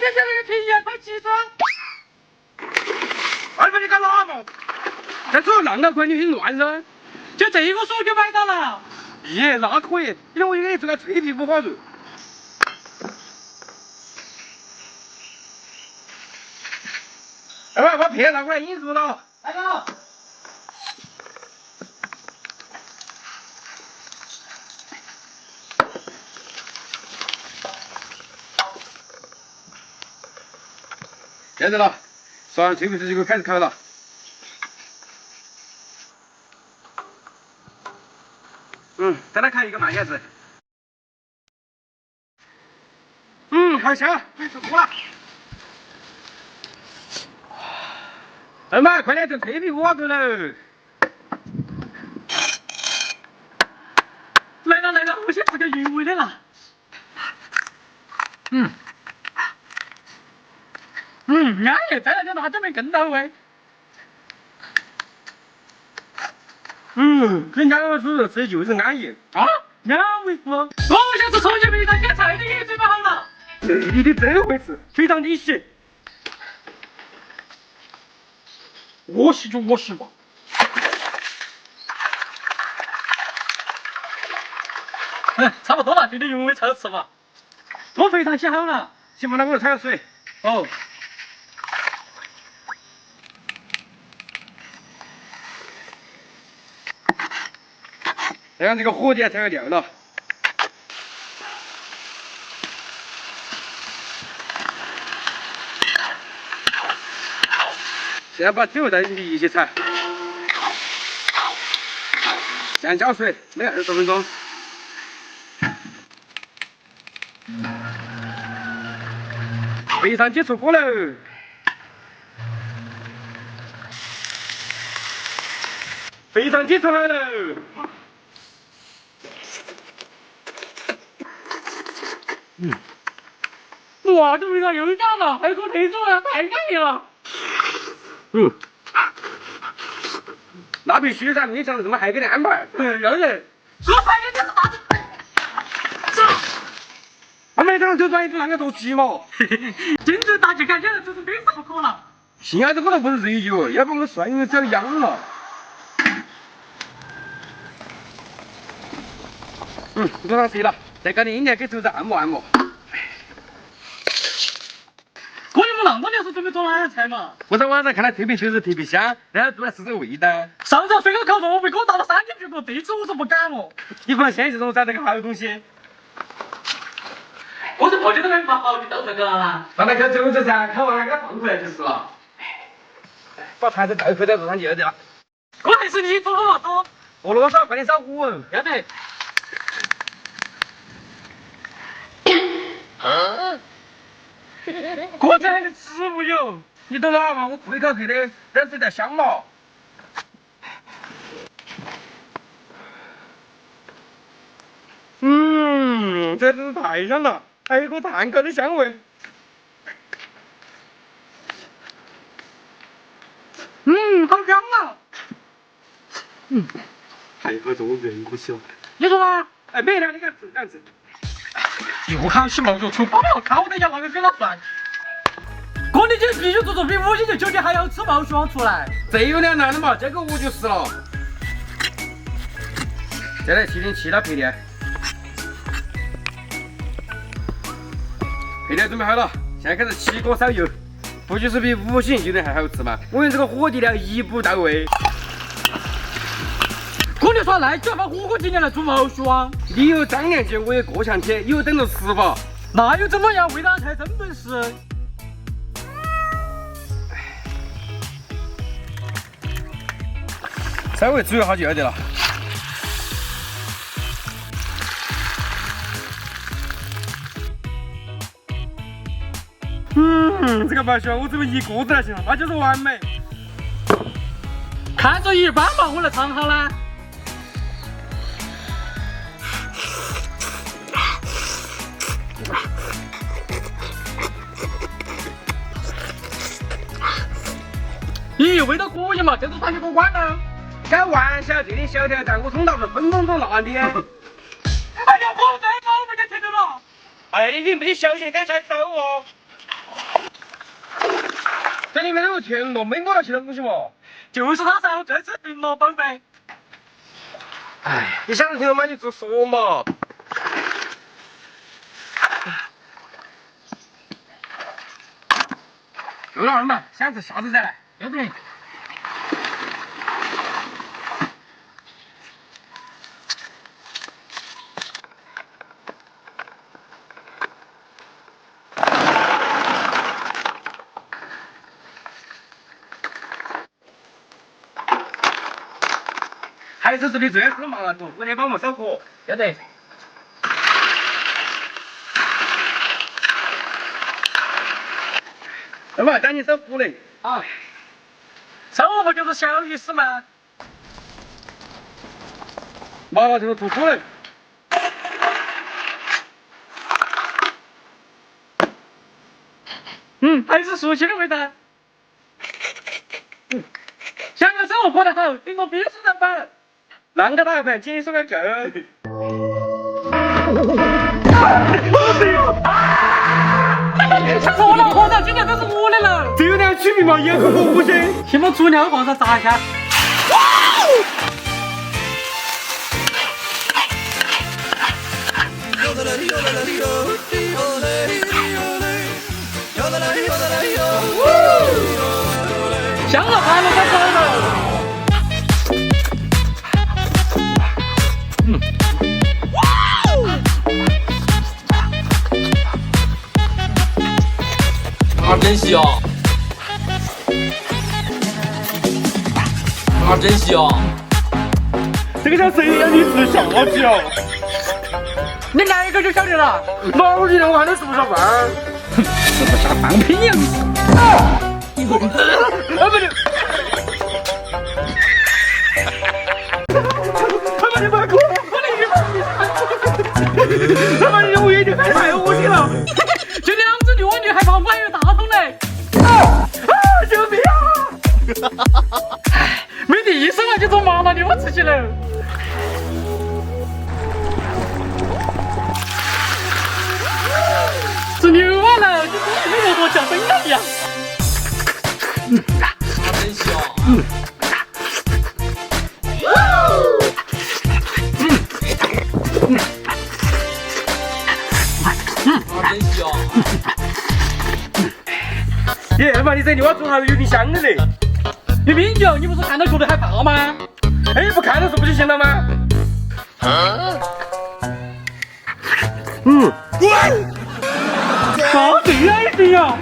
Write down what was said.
天下那个便宜快起床！二哥你干啥嘛？在手上浪块，你很乱噻。就这个书就买到了。耶，那可以，因为我给你做个脆皮五花肉。哎，把片拿过来引入了。来了。现在了，刷完脆皮就可以开始烤了。再来烤一个慢鸭子。好香，快吃火了。二妈，快点做脆皮五花肉喽！来了来了，我先吃个原味的啦。安逸，再来点辣椒面更到位。跟羊肉煮肉吃的就是安逸啊！安慰我，我想吃重庆肥肠跟菜的也最好了。你的真会吃，非常理解。我洗就我洗吧。差不多了，就得原味菜吃吧。我肥肠洗好了，先放到锅里焯个水。哦。这样这个火底才有料了。现在把猪肉带进去一起炒，先浇水，焖20分钟。肥肠鸡出锅喽！肥肠鸡出来喽！哇，这味道又香了，还有口特殊的，太安逸了。那必须噻，你想怎么还给你安排？要得。说白了就是大是。我没想到就转一只那个做鸡嘛。真正大气看起来就是非常不可能。幸好这个头不是热油，要不我涮油只要秧了。做上水了，再搞点饮料给肚子按摩按摩。哥，你们那么临时准备做哪样菜嘛？我在网上看到特别确实特别香，然后做来试试味道。上次飞哥烤肉被给我打了3斤屁股，这次我是不敢了。你不能相信这种找这个好东西。我这破鸡都没发好，你都这个了。放到去粥子噻，烤完给它放出来就是了。把盘子倒扣在肉上就要得了。哥，还是你做嘛多？我多少？快点烧火哦。要得。哥，这还是植物油，你懂了嘛？我会烤去的，让这条香嘛。这真是太香了，还有股蛋糕的香味。好香啊！还有这种人不行。你说呢？哎，没了，你看这样子。又烤起毛肉出包了，烤等一下那个给他算。哥，你今天必须做比5星级酒店还要吃毛血旺出来。这有两难的嘛，这个我就是了。再来提点其他配料。配料准备好了，现在开始起锅烧油。不就是比5星酒店还好吃嘛？我用这个火底料一步到位。哥，你说那就要把火锅底料来煮毛血旺？你有张良计，我有过墙铁，有等着吃吧？那又怎么样？为哪才真本事？稍微煮一下就要得了。这个毛血旺我只有一个子就行了，那就是完美。看着一般嘛，我来尝好了。咦，味道可以嘛？这都餐厅给我关了。开玩笑，这点小调蛋我冲到是分分钟辣的。哎呀，我这个我被他听到了。哎，你没小心刚才走哦。这里面有田螺，没摸到其他东西嘛？就是他噻，我最吃定了，宝贝。哎，你想着听到嘛，你就说嘛。就那儿嘛，想吃啥子噻？要得。还是这里最好吃的麻肚，我先帮我烧火。要得。那么赶紧烧火嘞。好。烧不就是小意思嘛？麻辣就是吐出来。还是熟悉的味道。想要生活过得好，顶个必胜蛋吧。啷个打盘，请你说个够。错了，和尚，今天都是我的了。这有点区别嘛，也很模糊些。先把猪尿和尚炸一下。香了，盘了，再走了。真香，真香。这个叫谁让你吃下去哦？你来一个就晓得了。老几天我看你吃不下饭。吃不下放屁呀！不对。他妈你把锅，我的鱼他妈你我眼睛看太恶心了。这两只牛女还跑不还有大桶嘞！救命啊！没第一手啊就做麻辣牛吃起来。吃牛完了，就跟没有多像生的一样。真香。真香。耶，他妈你这牛蛙煮还是有点香的嘞。你冰酒，你不是看到觉得害怕吗？哎，不看到是不就行了吗？好这样一定呀！